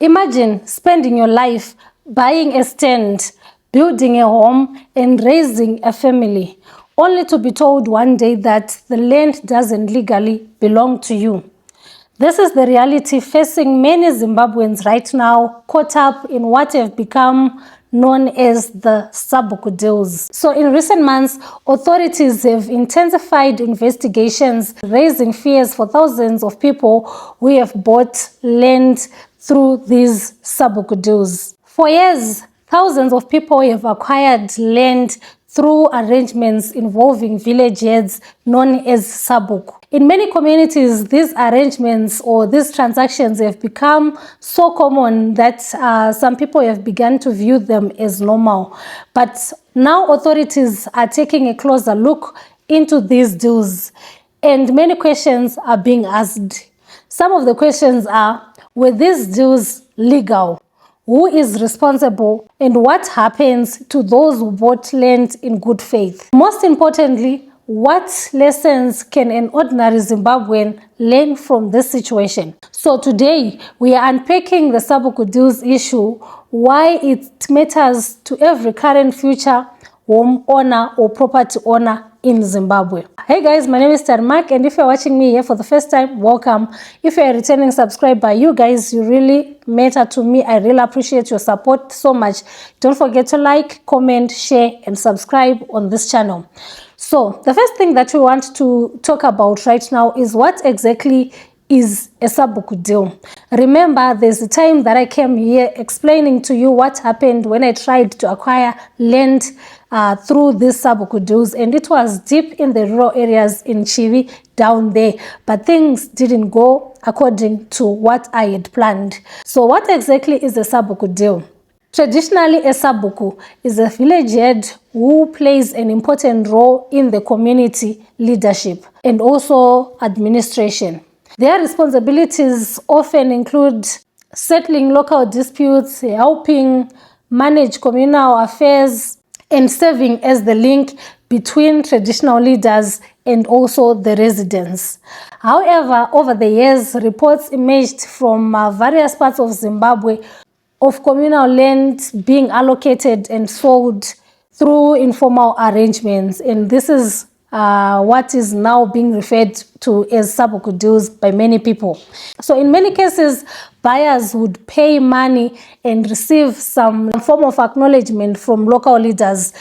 Imagine spending your life buying a stand, building a home, and raising a family, only to be told one day that the land doesn't legally belong to you. This is the reality facing many Zimbabweans right now, caught up in what have become known as the Sabuku deals. So in recent months, authorities have intensified investigations, raising fears for thousands of people who have bought land through these Sabuku deals. For years, thousands of people have acquired land through arrangements involving village heads known as Sabuku. In many communities, these arrangements or these transactions have become so common that some people have begun to view them as normal. But now authorities are taking a closer look into these deals, and many questions are being asked. Some of the questions are, were these deals legal? Who is responsible, and what happens to those who bought land in good faith? Most importantly, what lessons can an ordinary Zimbabwean learn from this situation? So today, we are unpacking the Sabuku deals issue, why it matters to every current, future home owner or property owner in Zimbabwe. Hey guys, my name is Tarmak, and if you're watching me here for the first time, welcome. If you're a returning subscriber, you guys, you really matter to me. I really appreciate your support so much. Don't forget to like, comment, share, and subscribe on this channel. So the first thing that we want to talk about right now is what exactly is a Sabuku deal. Remember, there's a time that I came here explaining to you what happened when I tried to acquire land through these Sabuku deals, and it was deep in the rural areas in Chivi down there, but things didn't go according to what I had planned. So what exactly is a Sabuku deal? Traditionally, a Sabuku is a village head who plays an important role in the community leadership and also administration. Their responsibilities often include settling local disputes, helping manage communal affairs, and serving as the link between traditional leaders and also the residents. However, over the years, reports emerged from various parts of Zimbabwe of communal land being allocated and sold through informal arrangements, and this is what is now being referred to as Sabuku deals by many people. So in many cases, buyers would pay money and receive some form of acknowledgement from local leaders.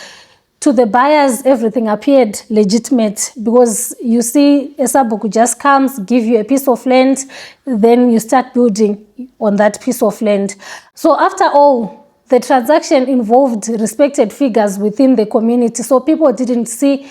To the buyers, everything appeared legitimate because you see, a Sabuku just comes, give you a piece of land, then you start building on that piece of land. So after all, the transaction involved respected figures within the community, so people didn't see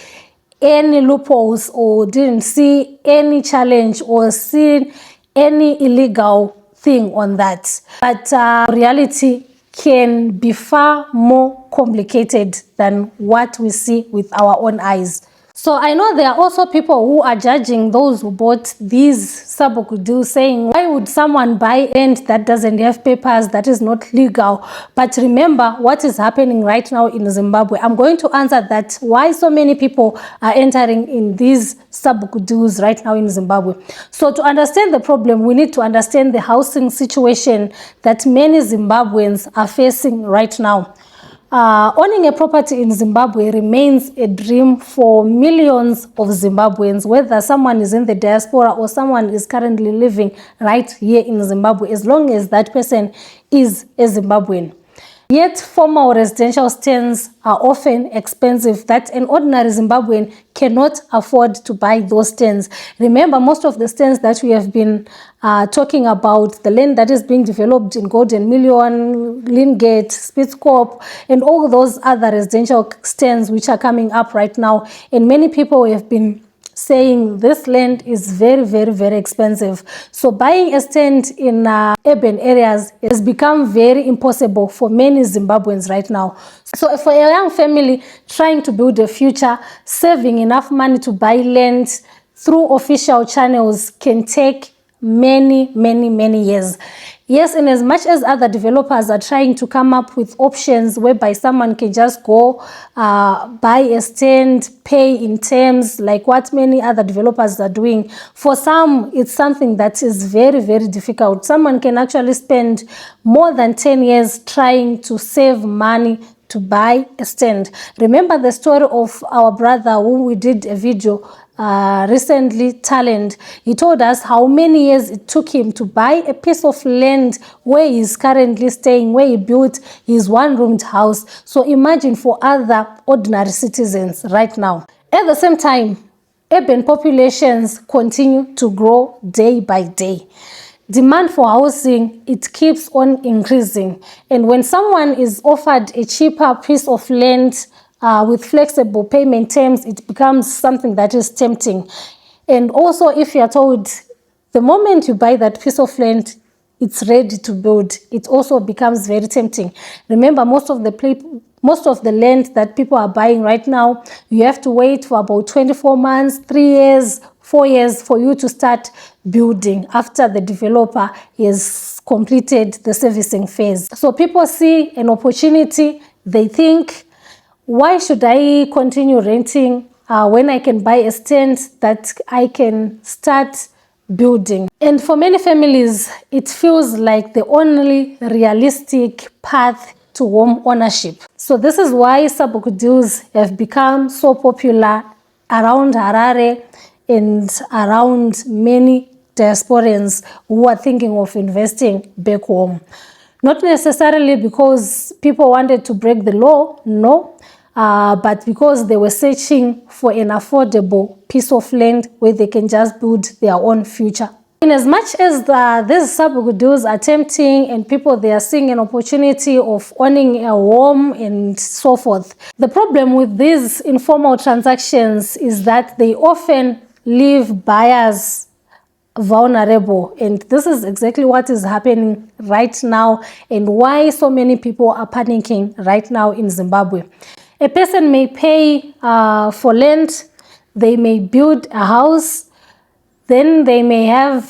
any loopholes or didn't see any challenge or see any illegal thing on that. But reality can be far more complicated than what we see with our own eyes. So I know there are also people who are judging those who bought these Sabuku deals, saying, why would someone buy land that doesn't have papers, that is not legal? But remember what is happening right now in Zimbabwe. I'm going to answer that, why so many people are entering in these Sabuku deals right now in Zimbabwe. So to understand the problem, we need to understand the housing situation that many Zimbabweans are facing right now. Owning a property in Zimbabwe remains a dream for millions of Zimbabweans, whether someone is in the diaspora or someone is currently living right here in Zimbabwe, as long as that person is a Zimbabwean. Yet formal residential stands are often expensive that an ordinary Zimbabwean cannot afford to buy those stands. Remember, most of the stands that we have been talking about, the land that is being developed in Golden Million, Lingate, Spitzkop, and all those other residential stands which are coming up right now, and many people have been saying this land is very, very, very expensive. So buying a stand in urban areas has become very impossible for many Zimbabweans right now. So for a young family trying to build a future, saving enough money to buy land through official channels can take many years. Yes, in as much as other developers are trying to come up with options whereby someone can just go buy a stand, pay in terms, like what many other developers are doing. For some, it's something that is very difficult. Someone can actually spend more than 10 years trying to save money to buy a stand. Remember the story of our brother who we did a video recently, Talent. He told us how many years it took him to buy a piece of land where he's currently staying, where he built his one-roomed house. So imagine for other ordinary citizens right now. At the same time, urban populations continue to grow day by day. Demand for housing, it keeps on increasing. And when someone is offered a cheaper piece of land with flexible payment terms, it becomes something that is tempting. And also, if you're told the moment you buy that piece of land, it's ready to build, it also becomes very tempting. Remember, most of the land that people are buying right now, you have to wait for about 24 months, 3 years, 4 years for you to start building after the developer has completed the servicing phase. So people see an opportunity, they think, why should I continue renting when I can buy a stand that I can start building? And for many families, it feels like the only realistic path to home ownership. So this is why Sabuku deals have become so popular around Harare and around many diasporans who are thinking of investing back home. Not necessarily because people wanted to break the law, no, but because they were searching for an affordable piece of land where they can just build their own future. In as much as these Sabuku deals are tempting and people, they are seeing an opportunity of owning a home and so forth, the problem with these informal transactions is that they often leave buyers vulnerable, and this is exactly what is happening right now and why so many people are panicking right now in Zimbabwe. A person may pay for land, they may build a house, then they may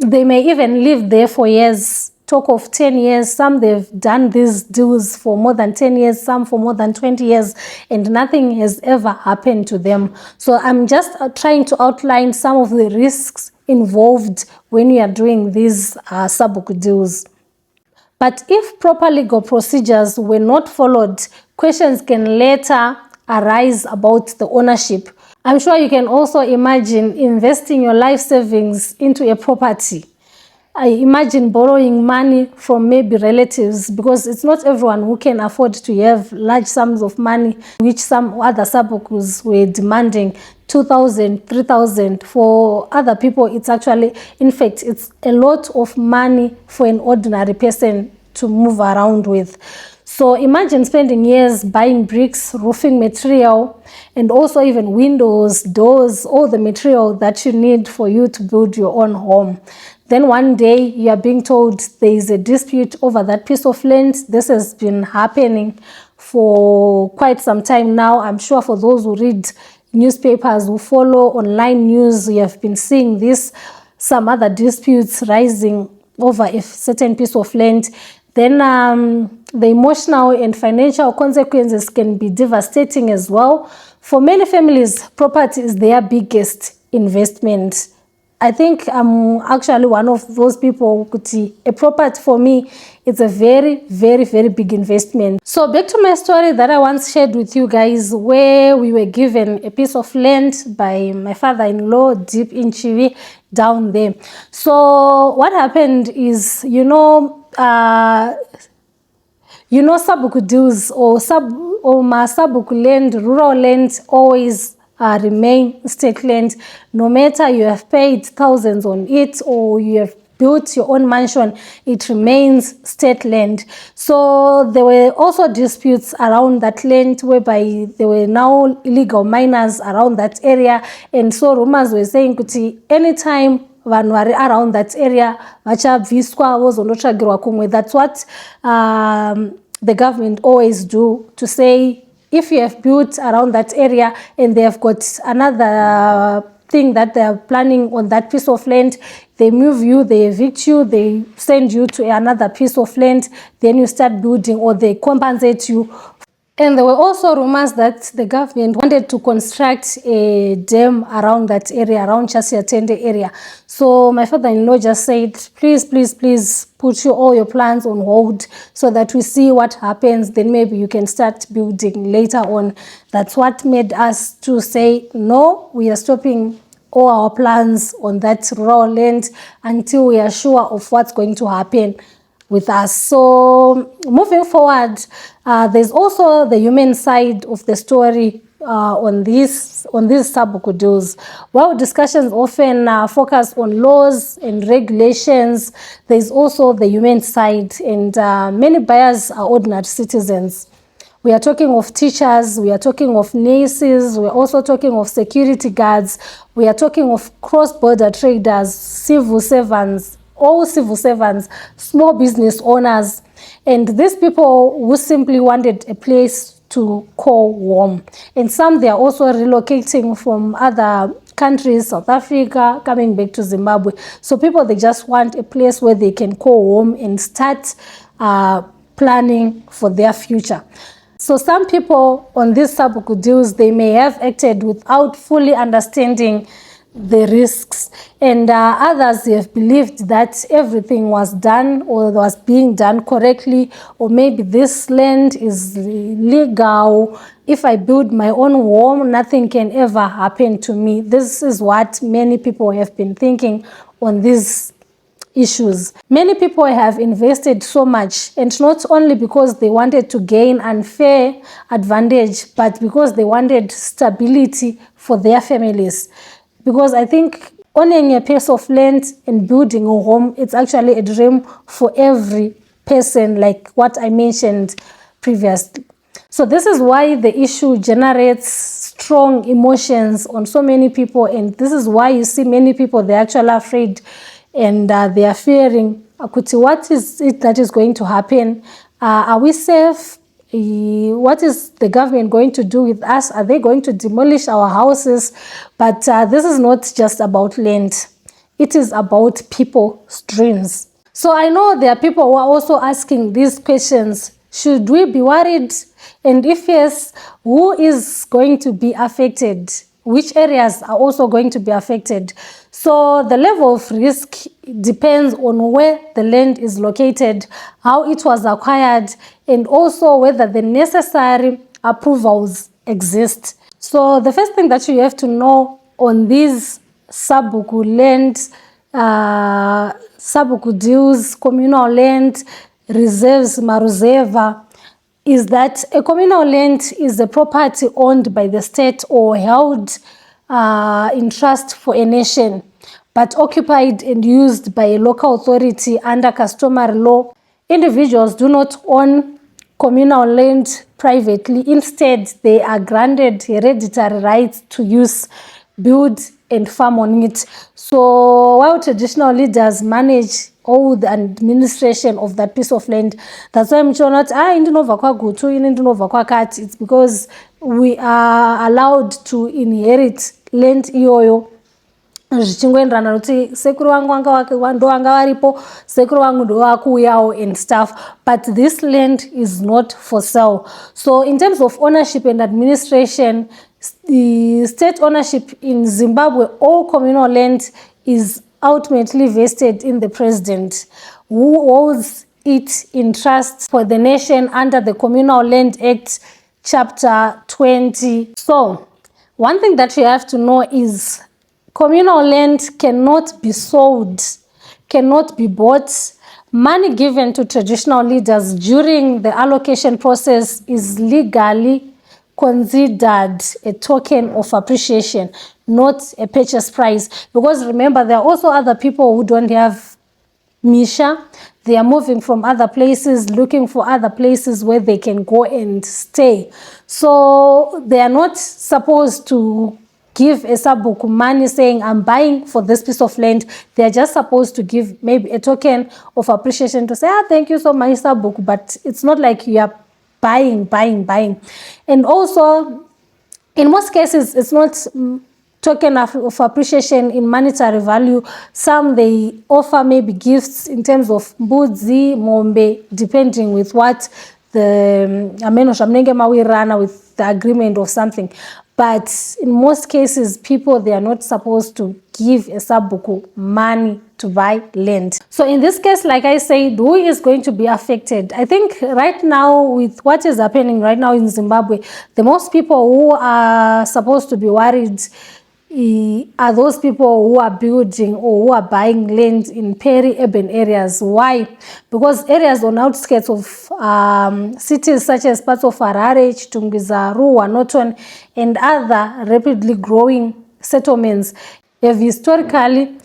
even live there for years. Talk of 10 years, some they've done these deals for more than 10 years, some for more than 20 years, and nothing has ever happened to them. So I'm just trying to outline some of the risks involved when you are doing these Sabuku deals. But if proper legal procedures were not followed, questions can later arise about the ownership. I'm sure you can also imagine investing your life savings into a property. I imagine borrowing money from maybe relatives, because it's not everyone who can afford to have large sums of money, which some other Sabukus were demanding 2,000, 3,000. For other people, it's actually, in fact, it's a lot of money for an ordinary person to move around with. So imagine spending years buying bricks, roofing material, and also even windows, doors, all the material that you need for you to build your own home. Then one day you are being told there is a dispute over that piece of land. This has been happening for quite some time now. I'm sure for those who read newspapers, who follow online news, you have been seeing this, some other disputes rising over a certain piece of land. Then the emotional and financial consequences can be devastating as well. For many families, property is their biggest investment. I think I'm actually one of those people who could see a property for me, it's a very big investment. So back to my story that I once shared with you guys, where we were given a piece of land by my father-in-law deep in Chivi down there. So what happened is, Sabuku deals or Sabuku land, rural land, always remain state land. No matter you have paid thousands on it or you have built your own mansion, it remains state land. So there were also disputes around that land, whereby there were now illegal miners around that area, and so rumors were saying kuti anytime vanhu vari around that area vachabviswa vozondotsvagirwa kumwe. That's what the government always do, to say if you have built around that area and they have got another thing that they are planning on that piece of land. They move you, they evict you, they send you to another piece of land, then you start building, or they compensate you. And there were also rumors that the government wanted to construct a dam around that area, around Chasiatende area. So my father-in-law just said, please, please, please put all your plans on hold so that we see what happens. Then maybe you can start building later on. That's what made us to say, no, we are stopping all our plans on that raw land until we are sure of what's going to happen with us. So moving forward, there's also the human side of the story on these Sabuku deals. While discussions often focus on laws and regulations, there's also the human side, and many buyers are ordinary citizens. We are talking of teachers, we are talking of nurses, we are also talking of security guards, we are talking of cross-border traders, civil servants, all civil servants, small business owners, and these people who simply wanted a place to call home. And some, they are also relocating from other countries, South Africa, coming back to Zimbabwe. So people, they just want a place where they can call home and start planning for their future. So some people on these Sabuku deals, they may have acted without fully understanding the risks, and others have believed that everything was done or was being done correctly, or maybe this land is legal. If I build my own home, nothing can ever happen to me. This is what many people have been thinking on these issues. Many people have invested so much, and not only because they wanted to gain unfair advantage, but because they wanted stability for their families. Because I think owning a piece of land and building a home, it's actually a dream for every person, like what I mentioned previously. So this is why the issue generates strong emotions on so many people, and this is why you see many people, they're actually afraid, and they are fearing, what is it that is going to happen? Are we safe? What is the government going to do with us? Are they going to demolish our houses? But this is not just about land. It is about people's dreams. So I know there are people who are also asking these questions. Should we be worried? And if yes, who is going to be affected? Which areas are also going to be affected? So the level of risk depends on where the land is located, how it was acquired, and also whether the necessary approvals exist. So the first thing that you have to know on these Sabuku land, Sabuku deals, communal land, reserves, maruzeva, is that a communal land is a property owned by the state or held in trust for a nation, but occupied and used by a local authority under customary law. Individuals do not own communal land privately. Instead, they are granted hereditary rights to use, build, and farm on it. So while traditional leaders manage all the administration of that piece of land, that's why I'm sure not it's because we are allowed to inherit land iyoyo zvichingoenderana nokuti sekuru vangu ndo vanga varipo, sekuru vangu ndo vakuuyawo and stuff, but this land is not for sale. So in terms of ownership and administration, the state ownership in Zimbabwe, all communal land is ultimately vested in the president, who holds it in trust for the nation under the Communal Land Act, Chapter 20. So one thing that you have to know is communal land cannot be sold, cannot be bought. Money given to traditional leaders during the allocation process is legally considered a token of appreciation, not a purchase price. Because remember, there are also other people who don't have Misha. They are moving from other places, looking for other places where they can go and stay. So they are not supposed to give a Sabuku money saying, I'm buying for this piece of land. They are just supposed to give maybe a token of appreciation to say, thank you so much, Sabuku. But it's not like you are buying. And also, in most cases, it's not token of appreciation in monetary value. Some they offer maybe gifts in terms of mbudzi, mombe, depending with what the with the agreement or something. But in most cases, people, they are not supposed to give a Sabuku money to buy land. So in this case, like I said, who is going to be affected? I think right now, with what is happening right now in Zimbabwe, the most people who are supposed to be worried are those people who are building or who are buying land in peri-urban areas. Why? Because areas on outskirts of cities such as parts of Harare, Chitungwiza, Ruwa, Norton, and other rapidly growing settlements have historically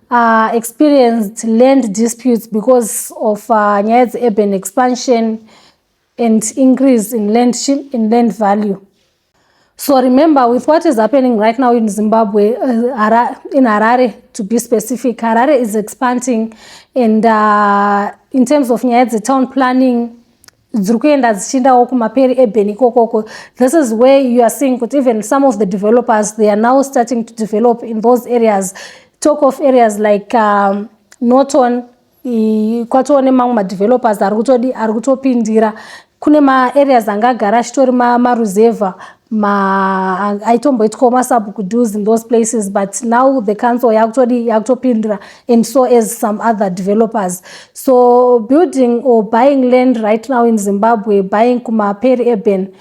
experienced land disputes because of urban expansion and increase in land value. So remember, with what is happening right now in Zimbabwe, in Harare to be specific, Harare is expanding, and in terms of the town planning, this is where you are seeing that even some of the developers, they are now starting to develop in those areas. Talk of areas like Norton, kwatone mamwe developers ari kutopindira. Kune areas angagara chitori maruzeva aitomboitwa masabuku dues in those places, but now the council yakutopindira, and so as some other developers. So building or buying land right now in Zimbabwe, buying kuma peri-urban,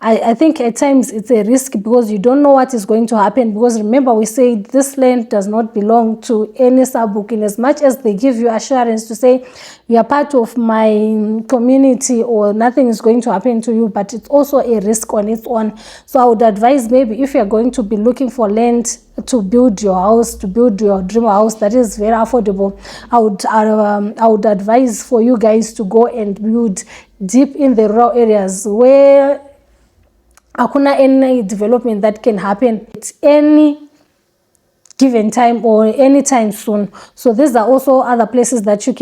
I think at times it's a risk because you don't know what is going to happen. Because remember, we say this land does not belong to any Sabuku, in as much as they give you assurance to say you are part of my community or nothing is going to happen to you, but it's also a risk on its own. So I would advise, maybe if you're going to be looking for land to build your house, to build your dream house that is very affordable, I would advise for you guys to go and build deep in the rural areas where hakuna any development that can happen at any given time or any time soon. So these are also other places that you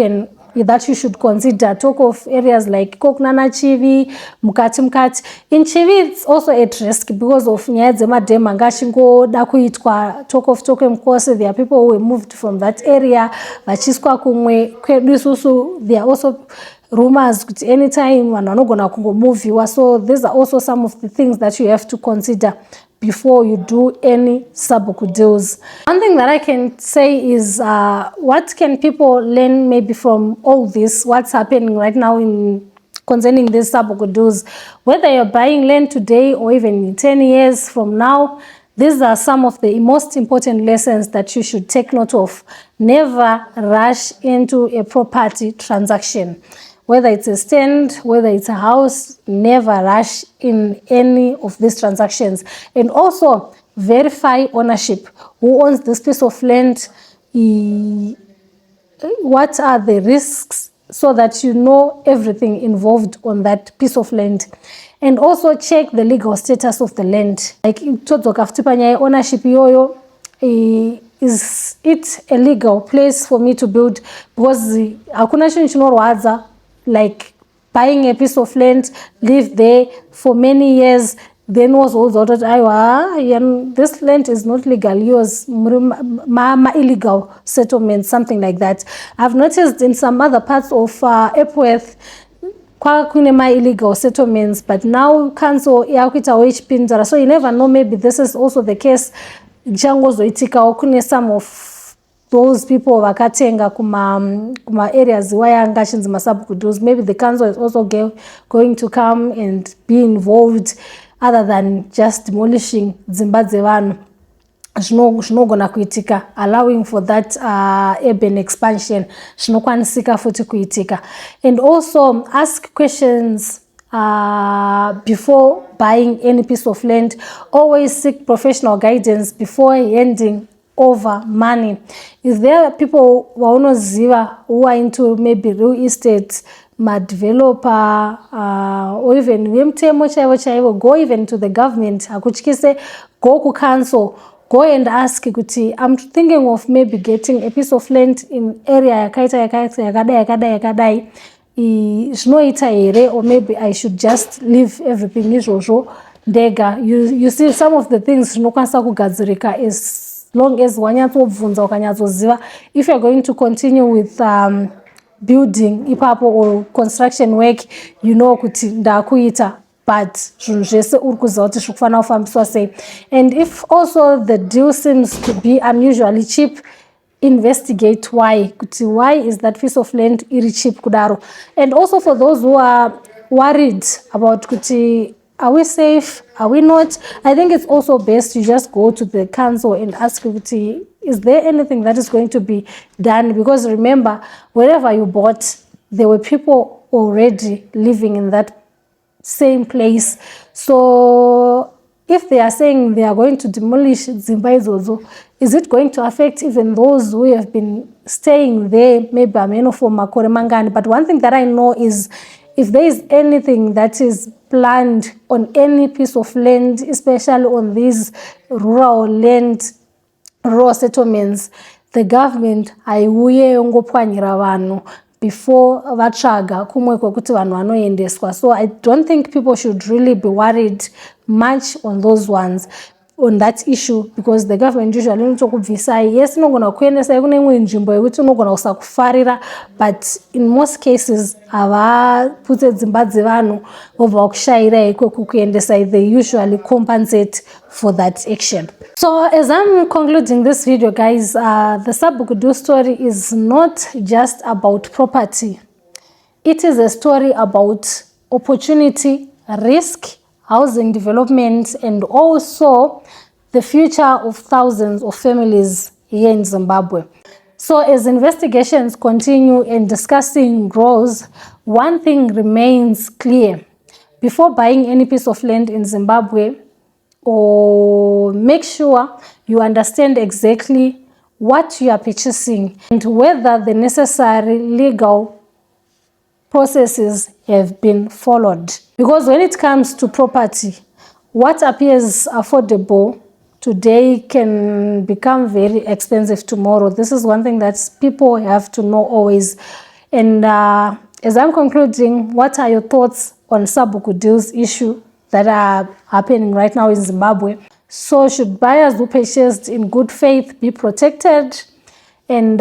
should consider. Talk of areas like Koknana Chivi, Mukati. In Chivi, it's also at risk because of Nyadzema Demangashingo, Dakuitwa, talk of Tokem Course. There are people who were moved from that area. Vachiskwa Kumwe, there are also rumors at any time and are not gonna move you. So these are also some of the things that you have to consider before you do any Sabuku deals. One thing that I can say is what can people learn maybe from all this, what's happening right now in concerning these Sabuku deals. Whether you're buying land today or even in 10 years from now, these are some of the most important lessons that you should take note of. Never rush into a property transaction. Whether it's a stand, whether it's a house, never rush in any of these transactions. And also verify ownership. Who owns this piece of land? What are the risks, so that you know everything involved on that piece of land. And also check the legal status of the land. Like ownership yoyo, is it a legal place for me to build? Because hakuna chinhu chinorwadza like buying a piece of land, live there for many years, then was also that this land is not legal, yours, illegal settlement, something like that. I've noticed in some other parts of Epworth, my illegal settlements, but now council yakuita, so you never know, maybe this is also the case. Some of those people vakatenga kuma areas where ngashinzi masabuku deals, maybe the council is also going to come and be involved, other than just demolishing dzimba dzevanhu zvinogona kuitika, allowing for that urban expansion zvinokwanisika futi kuitika. And also ask questions before buying any piece of land. Always seek professional guidance before handing over money. If there are people who are into maybe real estate, developer, or even go even to the government, go to council, go and ask, I'm thinking of maybe getting a piece of land in area yakadai, or maybe I should just leave everything izvozvo ndega. You see some of the things zvinokwanisa kugadzirika as long as wanyatsobvunza ukanyatsoziva. If you're going to continue with building ipapo or construction work, you know kuti ndakuita, but zvinhu zvese uri kuziva kuti zviri kufanira kufambiswa sei. And if also the deal seems to be unusually cheap, investigate why. Kuti why is that piece of land iri cheap kudaro? And also for those who are worried about kuti are we safe, are we not, I think it's also best to just go to the council and ask kuti, is there anything that is going to be done? Because remember, wherever you bought, there were people already living in that same place. So if they are saying they are going to demolish Zimbabwe Zozo, is it going to affect even those who have been staying there, maybe for makore mangani? But one thing that I know is if there is anything that is planned on any piece of land, especially on these rural settlements, the government haiuye yongopwanyira vanhu before vatsvaga kumwe kwekuti vanhu vanoendeswa. So I don't think people should really be worried much on those ones, on that issue, because the government usually inotokubvisai. Yes, inogona kuendesai kune imwe nzvimbo yekuti unogona kusakufarira, but in most cases havaputse dzimba dzevanhu vobva kushayirai ikweku kuendesai. They usually compensate for that action. So as I'm concluding this video, guys, the Sabuku story is not just about property. It is a story about opportunity, risk, housing development, and also the future of thousands of families here in Zimbabwe. So as investigations continue and discussing grows, one thing remains clear. Before buying any piece of land in Zimbabwe, or make sure you understand exactly what you are purchasing and whether the necessary legal processes have been followed. Because when it comes to property, what appears affordable today can become very expensive tomorrow. This is one thing that people have to know always. And as I'm concluding, what are your thoughts on Sabuku deals issue that are happening right now in Zimbabwe? So should buyers who purchased in good faith be protected? And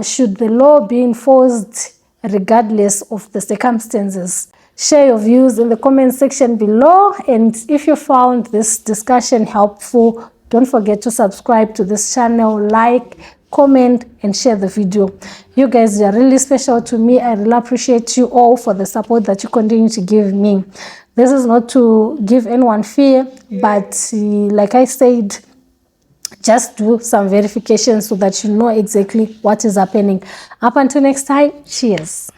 should the law be enforced regardless of the circumstances? Share your views in the comment section below. And if you found this discussion helpful, don't forget to subscribe to this channel, like, comment, and share the video. You guys are really special to me. I really appreciate you all for the support that you continue to give me. This is not to give anyone fear, but like I said, just do some verification so that you know exactly what is happening. Up until next time, cheers.